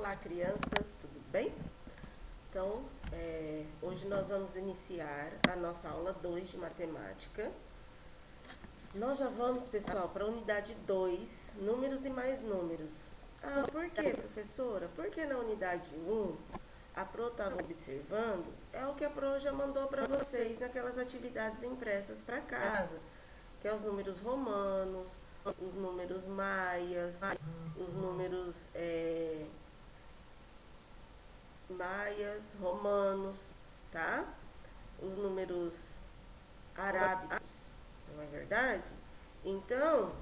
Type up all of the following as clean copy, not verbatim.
Olá, crianças, tudo bem? Então, hoje nós vamos iniciar a nossa aula 2 de matemática. Nós já vamos, pessoal, para a unidade 2, números e mais números. Ah, por quê, professora? Porque na unidade 1, a Pro estava observando, é o que a Pro já mandou para vocês naquelas atividades impressas para casa, que é os números romanos, os números maias, os números maias, romanos, tá? Os números arábicos, não é verdade? Então,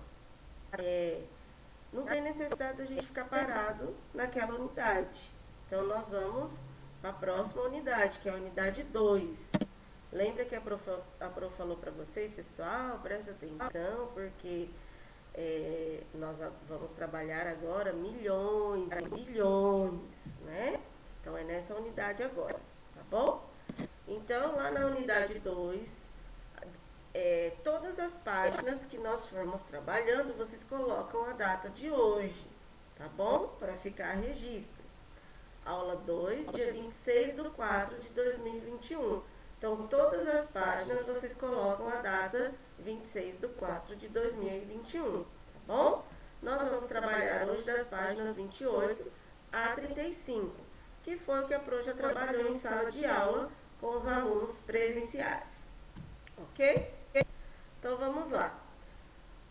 não tem necessidade da gente ficar parado naquela unidade. Então, nós vamos para a próxima unidade, que é a unidade 2. Lembra que a Pro falou para vocês, pessoal, presta atenção, porque nós vamos trabalhar agora milhões e milhões, né? Então, é nessa unidade agora, tá bom? Então, lá na unidade 2, todas as páginas que nós formos trabalhando, vocês colocam a data de hoje, tá bom? Para ficar registro. Aula 2, dia 26/4/2021. Então, todas as páginas vocês colocam a data 26/4/2021, tá bom? Nós vamos trabalhar hoje das páginas 28 a 35, que foi o que a Pro já trabalhou em sala de aula com os alunos presenciais, ok? Então, vamos lá.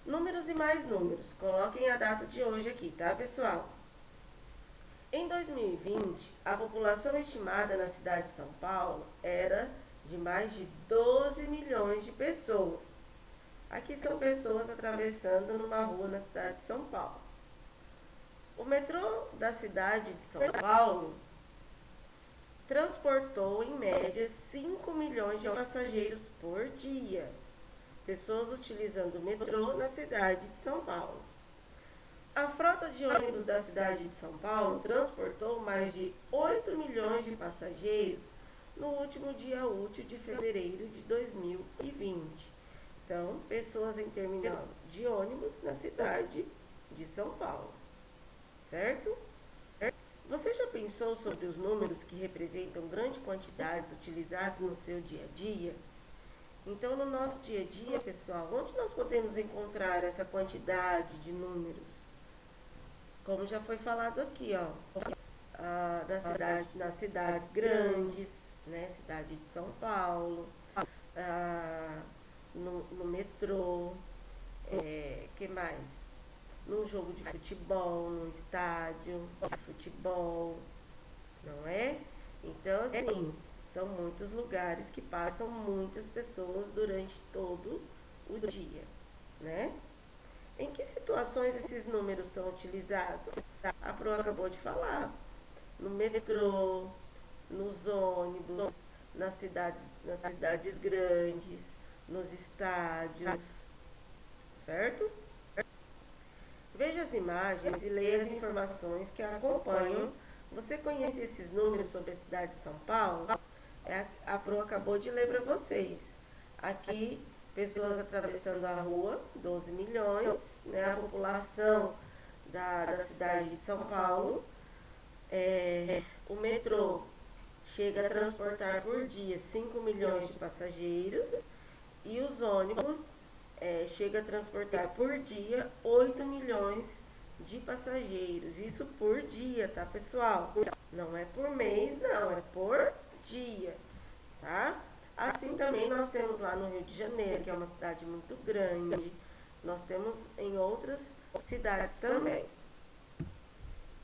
Números e mais números. Coloquem a data de hoje aqui, tá, pessoal? Em 2020, a população estimada na cidade de São Paulo era de mais de 12 milhões de pessoas. Aqui são pessoas atravessando numa rua na cidade de São Paulo. O metrô da cidade de São Paulo transportou, em média, 5 milhões de passageiros por dia. Pessoas utilizando o metrô na cidade de São Paulo. A frota de ônibus da cidade de São Paulo transportou mais de 8 milhões de passageiros no último dia útil de fevereiro de 2020. Então, pessoas em terminal de ônibus na cidade de São Paulo. Certo? Você já pensou sobre os números que representam grandes quantidades utilizados no seu dia a dia? Então, no nosso dia a dia, pessoal, onde nós podemos encontrar essa quantidade de números? Como já foi falado aqui, ó, nas cidades grandes, né, cidade de São Paulo, no metrô, que mais? Num jogo de futebol, num estádio de futebol, não é? Então, assim, são muitos lugares que passam muitas pessoas durante todo o dia, né? Em que situações esses números são utilizados? A Pro acabou de falar. No metrô, nos ônibus, nas cidades grandes, nos estádios, certo? Veja as imagens e leia as informações que a acompanham. Você conhece esses números sobre a cidade de São Paulo? A Pro acabou de ler para vocês. Aqui, pessoas atravessando a rua, 12 milhões, né? A população da cidade de São Paulo. O metrô chega a transportar por dia 5 milhões de passageiros e os ônibus chega a transportar por dia 8 milhões de passageiros. Isso por dia, tá, pessoal? Não é por mês, não, é por dia, tá? Assim também nós temos lá no Rio de Janeiro, que é uma cidade muito grande. Nós temos em outras cidades também.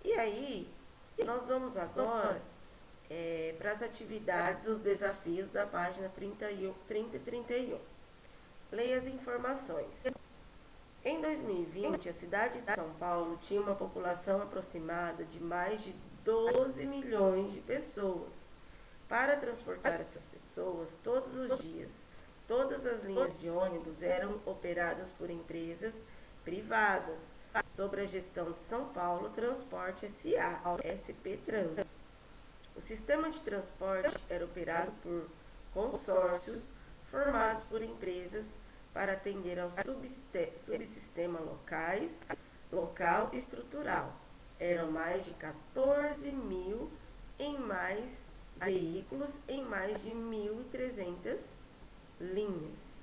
E aí, nós vamos agora para as atividades, os desafios da página 30 e 31. Leia as informações. Em 2020, a cidade de São Paulo tinha uma população aproximada de mais de 12 milhões de pessoas. Para transportar essas pessoas todos os dias, todas as linhas de ônibus eram operadas por empresas privadas, sob a gestão de São Paulo Transporte S.A., SP Trans. O sistema de transporte era operado por consórcios formados por empresas para atender ao subsistema local e estrutural. Eram mais de 14 mil em mais veículos em mais de 1.300 linhas.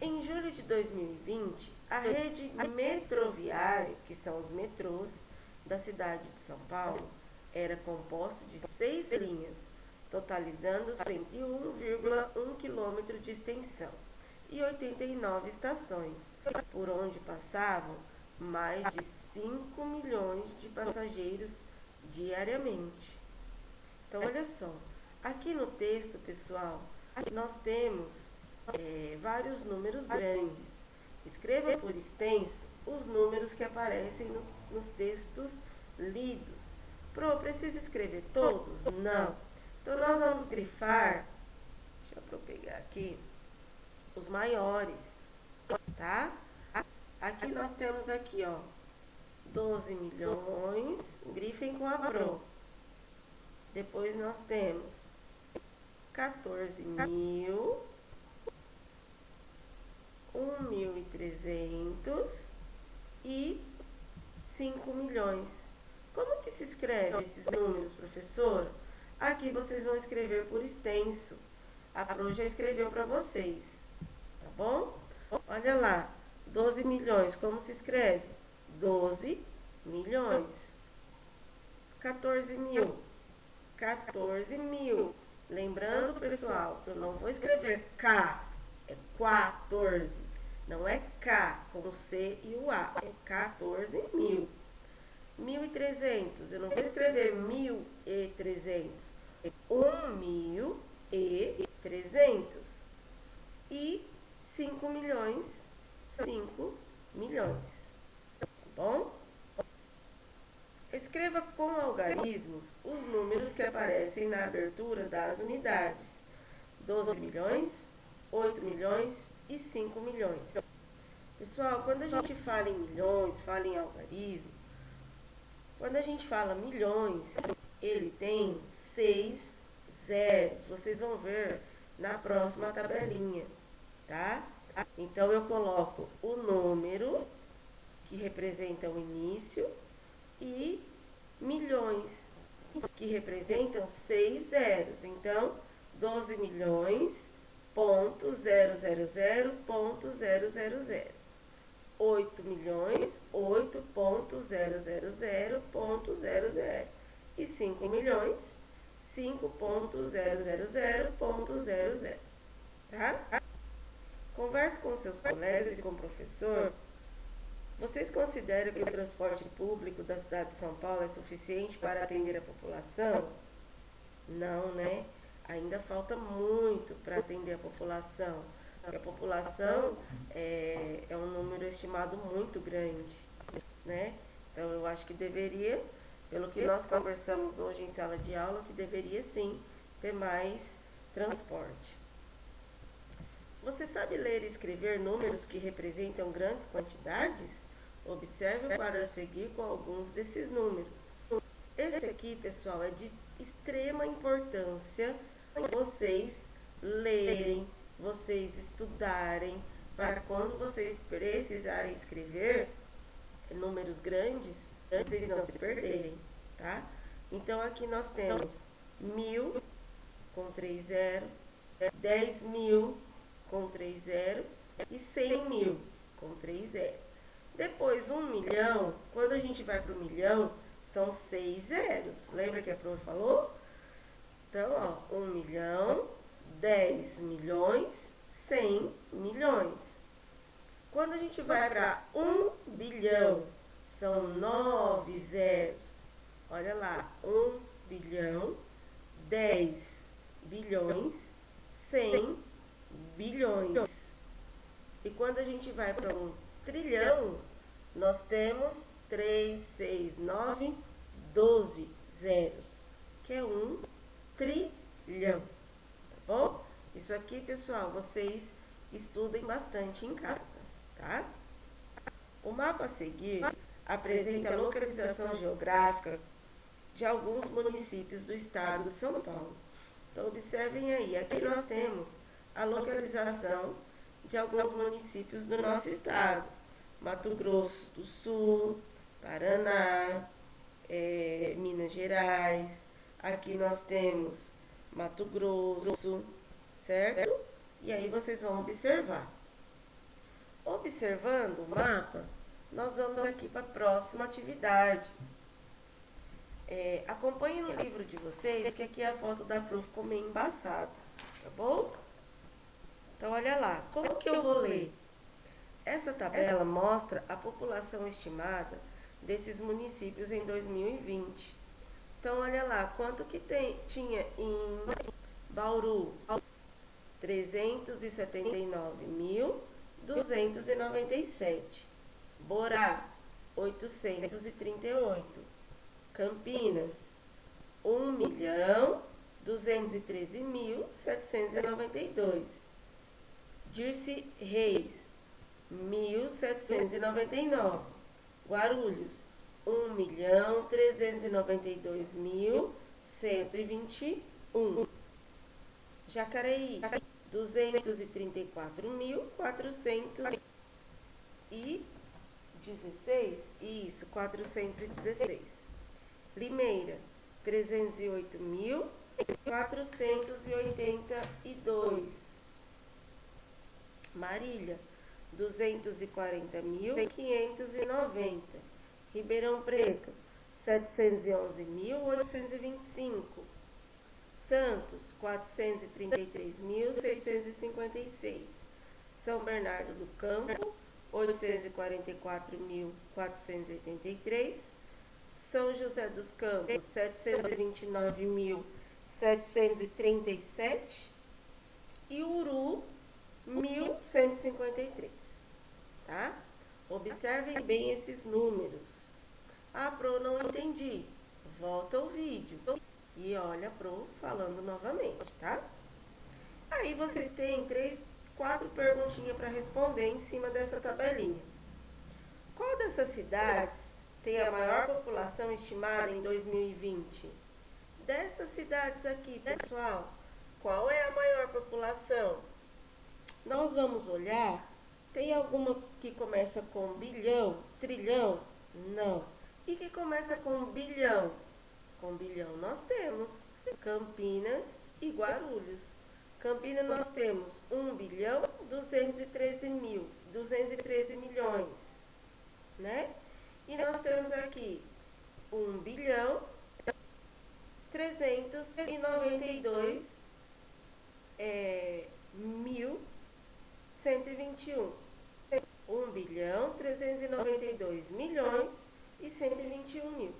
Em julho de 2020, a rede metroviária, que são os metrôs da cidade de São Paulo, era composta de 6 linhas, totalizando 101,1 km de extensão e 89 estações, por onde passavam mais de 5 milhões de passageiros diariamente. Então, olha só, aqui no texto, pessoal, nós temos vários números grandes. Escreva por extenso os números que aparecem nos textos lidos. Pro, precisa escrever todos? Não. Então, nós vamos grifar, deixa eu pegar aqui, os maiores, tá? Aqui nós temos aqui, ó, 12 milhões, grifem com a Pro. Depois nós temos 14 mil, 1.300 e 5 milhões. Como que se escreve esses números, professora? Aqui vocês vão escrever por extenso. A Pro já escreveu para vocês, tá bom? Olha lá, 12 milhões, como se escreve? 12 milhões. 14 mil. 14 mil. Lembrando, pessoal, eu não vou escrever K, é 14. Não é K com o C e o A, é 14 mil. 1.300, eu não vou escrever 1.300, é 1.300. E 5 milhões, 5 milhões. Tá bom? Escreva com algarismos os números que aparecem na abertura das unidades. 12 milhões, 8 milhões e 5 milhões. Pessoal, quando a gente fala em milhões, fala em algarismo, quando a gente fala milhões, ele tem 6 zeros. Vocês vão ver na próxima tabelinha, tá? Então, eu coloco o número que representa o início e milhões, que representam 6 zeros. Então, 12 milhões, ponto 000.000. 8 milhões, 8.000.00. E 5 milhões, 5.000.00. Tá? Converse com seus colegas e com o professor. Vocês consideram que o transporte público da cidade de São Paulo é suficiente para atender a população? Não, né? Ainda falta muito para atender a população. Porque a população é um número estimado muito grande, né? Então, eu acho que deveria, pelo que nós conversamos hoje em sala de aula, que deveria sim ter mais transporte. Você sabe ler e escrever números que representam grandes quantidades? Observe o quadro a seguir com alguns desses números. Esse aqui, pessoal, é de extrema importância vocês lerem, vocês estudarem, para quando vocês precisarem escrever números grandes, vocês não se perderem, tá? Então, aqui nós temos 1.000 com 3 zeros, 10 mil com 3 zeros e 100 mil com 3 zeros. Depois, 1 milhão, quando a gente vai para o milhão, são 6 zeros. Lembra que a prof falou? Então, ó, 1 milhão, 10 milhões, 100 milhões. Quando a gente vai para 1 bilhão, são 9 zeros. Olha lá, 1 bilhão, 10 bilhões, 100 bilhões. E quando a gente vai para 1 trilhão, nós temos 3, 6, 9, 12 zeros, que é 1 trilhão, tá bom? Isso aqui, pessoal, vocês estudem bastante em casa, tá? O mapa a seguir apresenta a localização geográfica de alguns municípios do estado de São Paulo. Então, observem aí, aqui nós temos a localização de alguns municípios do nosso estado. Mato Grosso do Sul, Paraná, Minas Gerais. Aqui nós temos Mato Grosso, certo? E aí vocês vão observar. Observando o mapa, nós vamos aqui para a próxima atividade. Acompanhe no livro de vocês, que aqui a foto da Prof ficou meio embaçada, tá bom? Então, olha lá, como que eu vou ler? Essa tabela mostra a população estimada desses municípios em 2020. Então, olha lá, quanto que tinha em Bauru? 379.297. Borá, 838. Campinas, 1.213.792. Dirce Reis, 1.799. Guarulhos, 1.392.121. Jacareí, 234.416. Isso, 416. Limeira, 308.482. Marília, 240.590. Ribeirão Preto, 711.825. Santos, 433.656. São Bernardo do Campo, 844.483. São José dos Campos, 729.737. E Uru, 1.153. Tá? Observem bem esses números. Ah, Pro, não entendi. Volta ao vídeo e olha Pro falando novamente, tá? Aí vocês têm 4 perguntinhas para responder em cima dessa tabelinha. Qual dessas cidades tem a maior população estimada em 2020? Dessas cidades aqui, pessoal, qual é a maior população? Nós vamos olhar, tem alguma que começa com bilhão, trilhão? Não. E que começa com bilhão? Com bilhão nós temos Campinas e Guarulhos. Campinas nós temos 1.213 milhões, né? E nós temos aqui 1.392.121. 1.392.121.000.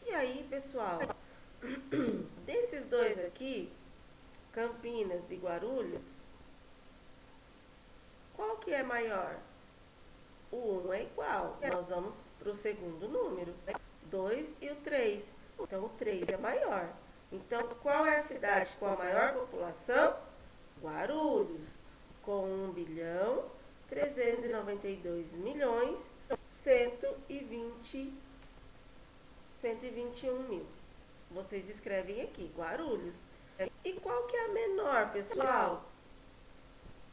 E aí, pessoal, desses dois aqui, Campinas e Guarulhos, qual que é maior? O 1 é igual, nós vamos para o segundo número, 2 e o 3. Então, o 3 é maior. Então, qual é a cidade com a maior população? Guarulhos, com 1.392.121.000. Vocês escrevem aqui, Guarulhos. E qual que é a menor, pessoal?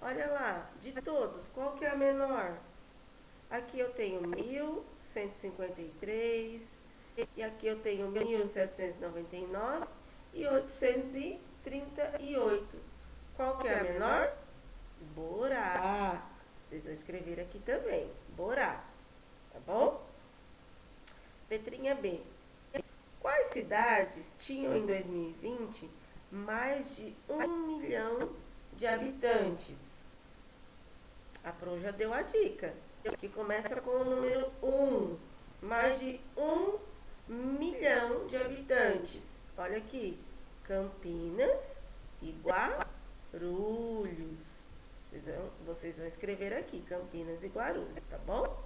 Olha lá, de todos, qual que é a menor? Aqui eu tenho 1.153, e aqui eu tenho 1.799 e 838. Qual que é a menor? Borá. Vocês vão escrever aqui também, Borá. Tá bom? Letrinha B. Quais cidades tinham em 2020 mais de 1 milhão de habitantes? A Pro já deu a dica, que começa com o número 1, mais de 1 milhão de habitantes. Olha aqui, Campinas e Guarulhos. Vocês vão escrever aqui, Campinas e Guarulhos, tá bom?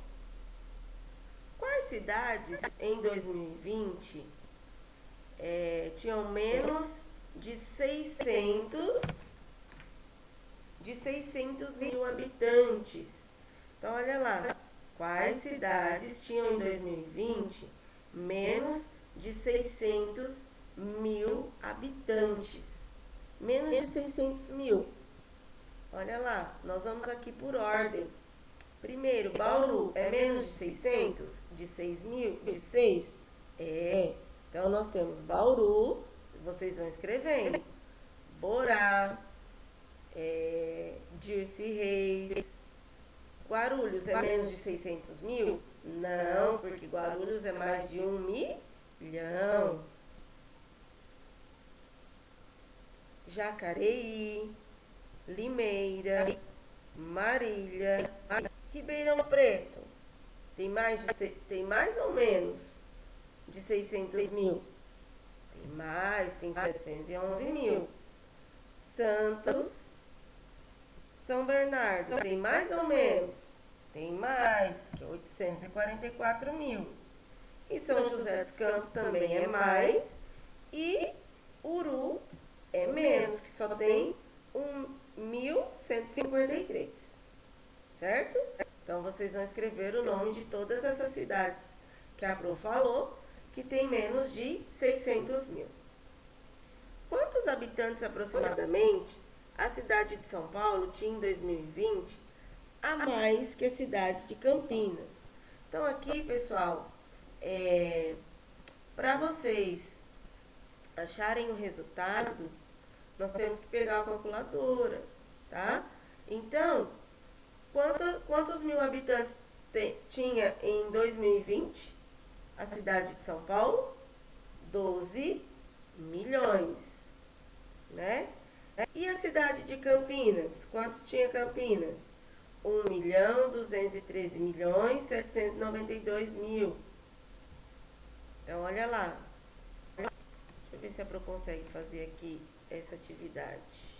Quais cidades em 2020 tinham menos de 600 mil habitantes? Então, olha lá, quais cidades tinham em 2020 menos de 600 mil habitantes? Menos de 600 mil. Olha lá, nós vamos aqui por ordem. Primeiro, Bauru é menos de 600? De 6 mil? De 6? É. Então, nós temos Bauru, vocês vão escrevendo. Borá, Dirce-Reis. Guarulhos é menos de 600 mil? Não, porque Guarulhos é mais de 1 milhão. Jacareí, Limeira, Marília, Ribeirão Preto. Tem mais ou menos de 600 mil? Tem mais, tem 711 mil. Santos, São Bernardo, tem mais ou menos? Tem mais, que é 844 mil. E São José dos Campos também é mais. E Uru é menos, que só tem 1.153. Certo? Então, vocês vão escrever o nome de todas essas cidades que a Pro falou, que tem menos de 600 mil. Quantos habitantes aproximadamente a cidade de São Paulo tinha em 2020 a mais que a cidade de Campinas? Então, aqui, pessoal, para vocês acharem o resultado, nós temos que pegar a calculadora, tá? Então, quantos mil habitantes tinha em 2020 a cidade de São Paulo? 12 milhões, né? E a cidade de Campinas? Quantos tinha Campinas? 1.213.792.000. Então, olha lá. Deixa eu ver se a Pro consegue fazer aqui essa atividade.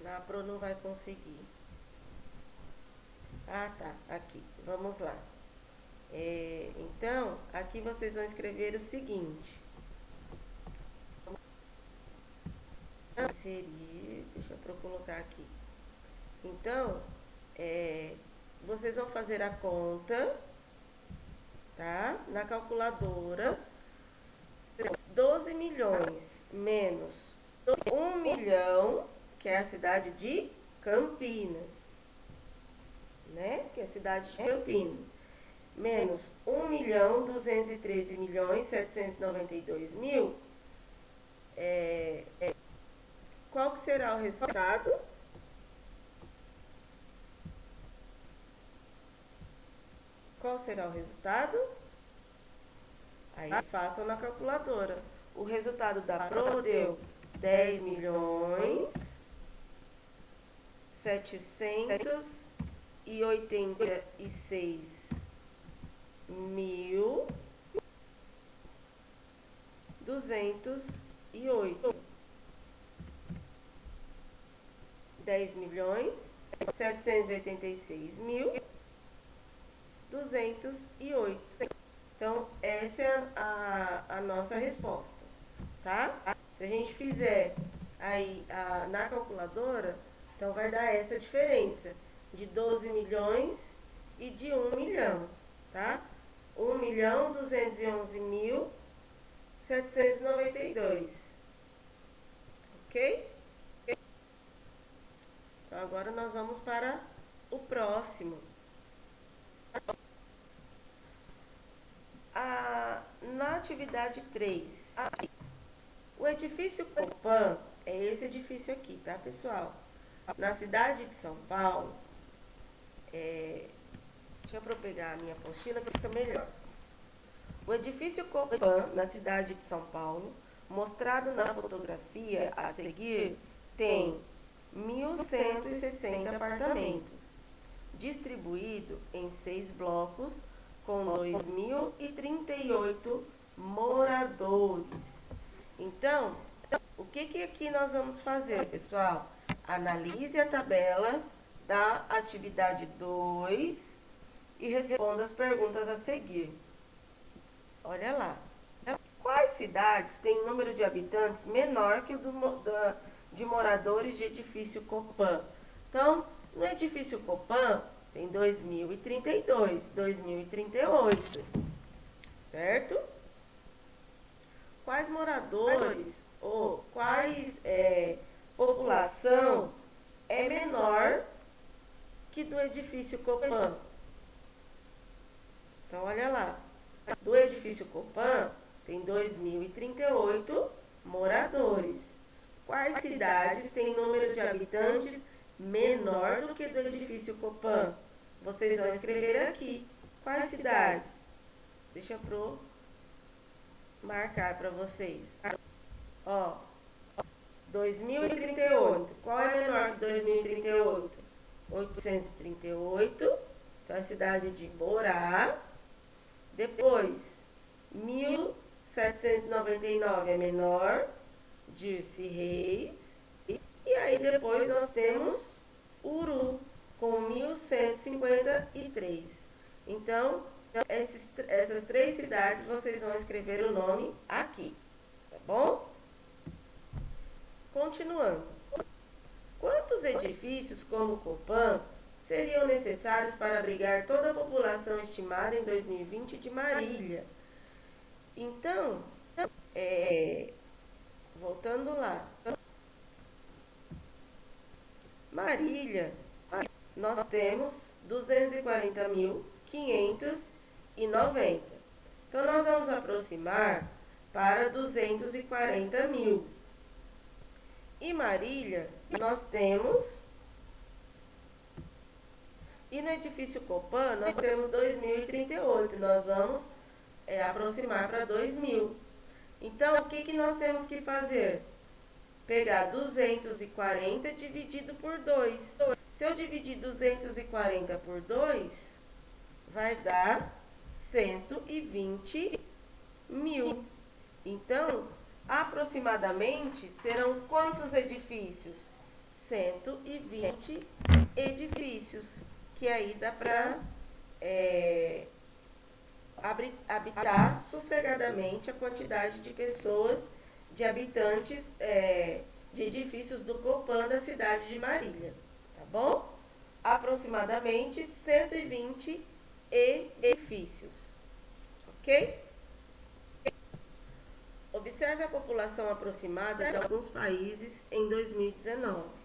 A Pro não vai conseguir. Ah, tá. Aqui. Vamos lá. Então, aqui vocês vão escrever o seguinte. Deixa eu colocar aqui. Então, vocês vão fazer a conta, tá? Na calculadora. 12 milhões menos 1 milhão, que é a cidade de Campinas, né? Que é a cidade de Campinas. Menos 1.213.792.000. Qual que será o resultado? Qual será o resultado? Aí façam na calculadora. O resultado da Pro deu 10.786.208. 10.786.208. Então, essa é a nossa resposta, tá? Se a gente fizer aí na calculadora, então vai dar essa diferença de 12 milhões e de 1 milhão, tá? 1.211.792. Ok? Então, agora nós vamos para o próximo. Na atividade 3, o edifício Copan é esse edifício aqui, tá, pessoal? Na cidade de São Paulo, deixa eu pegar a minha apostila que fica melhor. O edifício Copan, na cidade de São Paulo, mostrado na fotografia a seguir, tem 1.160 apartamentos, distribuído em 6 blocos, com 2.038 moradores. Então, o que aqui nós vamos fazer, pessoal? Analise a tabela da atividade 2 e responda as perguntas a seguir. Olha lá. Quais cidades têm número de habitantes menor que o de moradores de edifício Copan? Então, no edifício Copan, tem 2032, 2038, certo? Quais moradores ou quais população é menor que do edifício Copan? Então, olha lá. Do edifício Copan tem 2038 moradores. Quais cidades têm número de habitantes menor do que do edifício Copan? Vocês vão escrever aqui. Quais cidades? Deixa eu marcar para vocês. Ó, 2038. Qual é menor que 2038? 838. Então, a cidade de Borá. Depois, 1799 é menor, Dirce Reis. E aí depois nós temos Uru, com 1153. Então, essas três cidades vocês vão escrever o nome aqui, tá bom? Continuando. Quantos edifícios como o Copan seriam necessários para abrigar toda a população estimada em 2020 de Marília? Então, voltando lá. Marília, nós temos 240.590. Então, nós vamos aproximar para 240.000. E Marília, nós temos... E no edifício Copan, nós temos 2038. Nós vamos aproximar para 2.000. Então, o que nós temos que fazer? Pegar 240 dividido por 2. Se eu dividir 240 por 2, vai dar 120.000. Então, aproximadamente, serão quantos edifícios? 120 edifícios. Que aí dá para habitar sossegadamente a quantidade de pessoas, de habitantes de edifícios do Copan da cidade de Marília, tá bom? Aproximadamente 120 edifícios, ok? Observe a população aproximada de alguns países em 2019.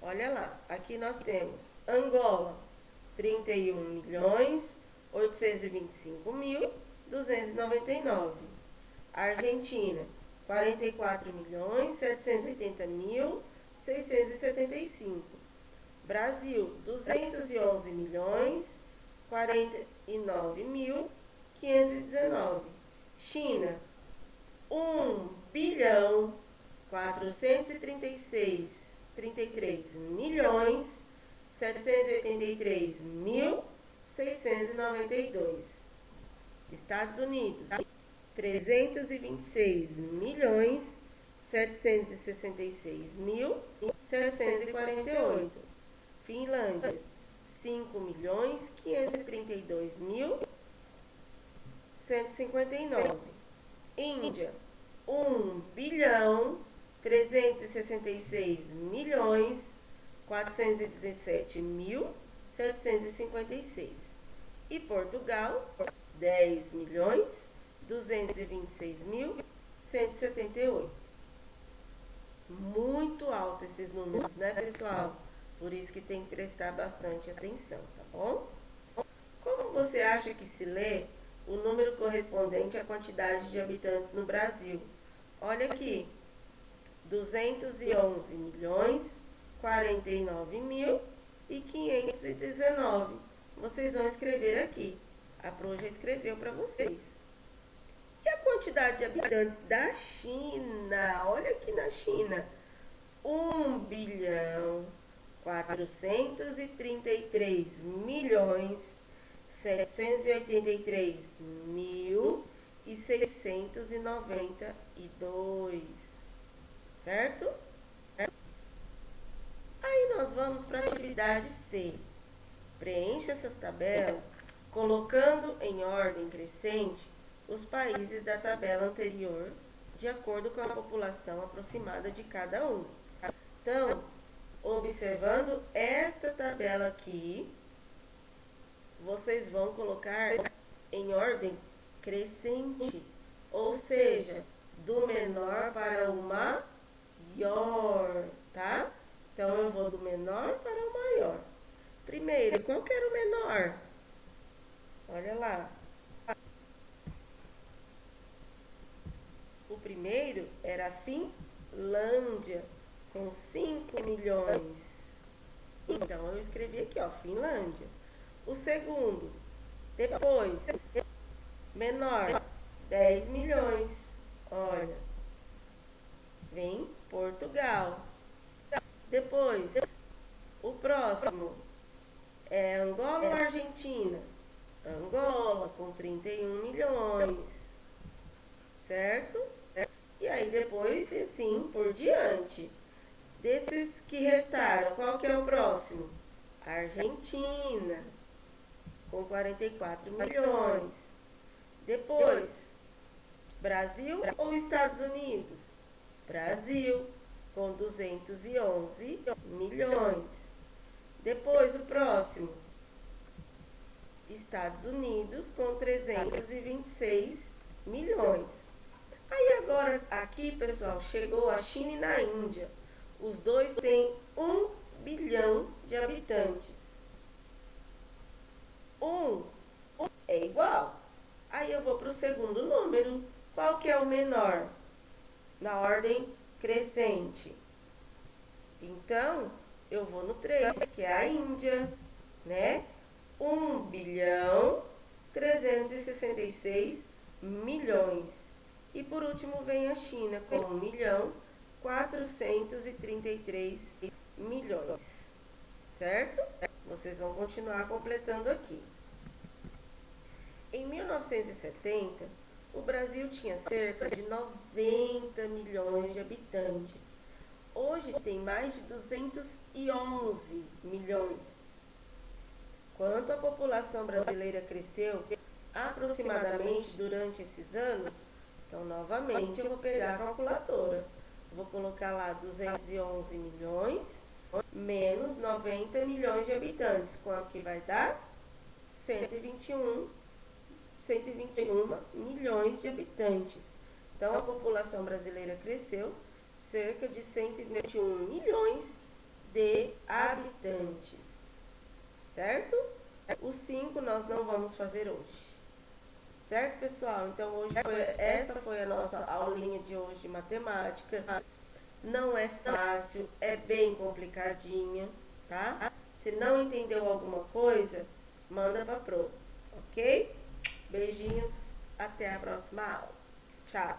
Olha lá, aqui nós temos Angola, 31.825.299. Argentina, 44.780.675. Brasil, 211.049.519. China, 1.433.783.692. Estados Unidos, 326.766.748. Finlândia, 5.532.159. Índia, 1.366.417.756. E Portugal, 10.226.178. Muito alto esses números, né, pessoal? Por isso que tem que prestar bastante atenção, tá bom? Como você acha que se lê o número correspondente à quantidade de habitantes no Brasil? Olha aqui, 211.049.519. Vocês vão escrever aqui. A Pro já escreveu para vocês. E a quantidade de habitantes da China? Olha aqui na China. 1.433.783.692. Certo? Aí nós vamos para a atividade C. Preencha essas tabelas colocando em ordem crescente os países da tabela anterior, de acordo com a população aproximada de cada um. Então, Observando esta tabela aqui, vocês vão colocar em ordem crescente, ou seja, do menor para o maior, tá? Então, eu vou do menor para o maior. Primeiro, qual que era o menor? Olha lá. O primeiro era a Finlândia, com 5 milhões. Então, eu escrevi aqui, ó, Finlândia. O segundo, depois, menor, 10 milhões. Olha, vem Portugal. Depois, o próximo é Angola ou Argentina? Angola, com 31 milhões. Certo? E aí depois, assim, por diante. Desses que restaram, qual que é o próximo? Argentina, com 44 milhões. Depois, Brasil ou Estados Unidos? Brasil, com 211 milhões. Depois, o próximo, Estados Unidos, com 326 milhões. Aí agora, aqui, pessoal, chegou a China e a Índia. Os dois têm 1 bilhão de habitantes. 1 é igual. Aí eu vou para o segundo número. Qual que é o menor? Na ordem crescente. Então, eu vou no 3, que é a Índia, né? 1 bilhão 366 milhões. E por último vem a China com 1 milhão 433 milhões. Certo? Vocês vão continuar completando aqui. Em 1970, o Brasil tinha cerca de 90 milhões de habitantes. Hoje tem mais de 211 milhões. Quanto a população brasileira cresceu aproximadamente durante esses anos? Então, novamente, eu vou pegar a calculadora. Vou colocar lá 211 milhões menos 90 milhões de habitantes. Quanto que vai dar? 121 milhões de habitantes. Então, a população brasileira cresceu cerca de 121 milhões de habitantes. Certo? O 5 nós não vamos fazer hoje. Certo, pessoal? Então, essa foi a nossa aulinha de hoje de matemática. Não é fácil, é bem complicadinha, tá? Se não entendeu alguma coisa, manda pra Pro, ok? Beijinhos, até a próxima aula. Tchau!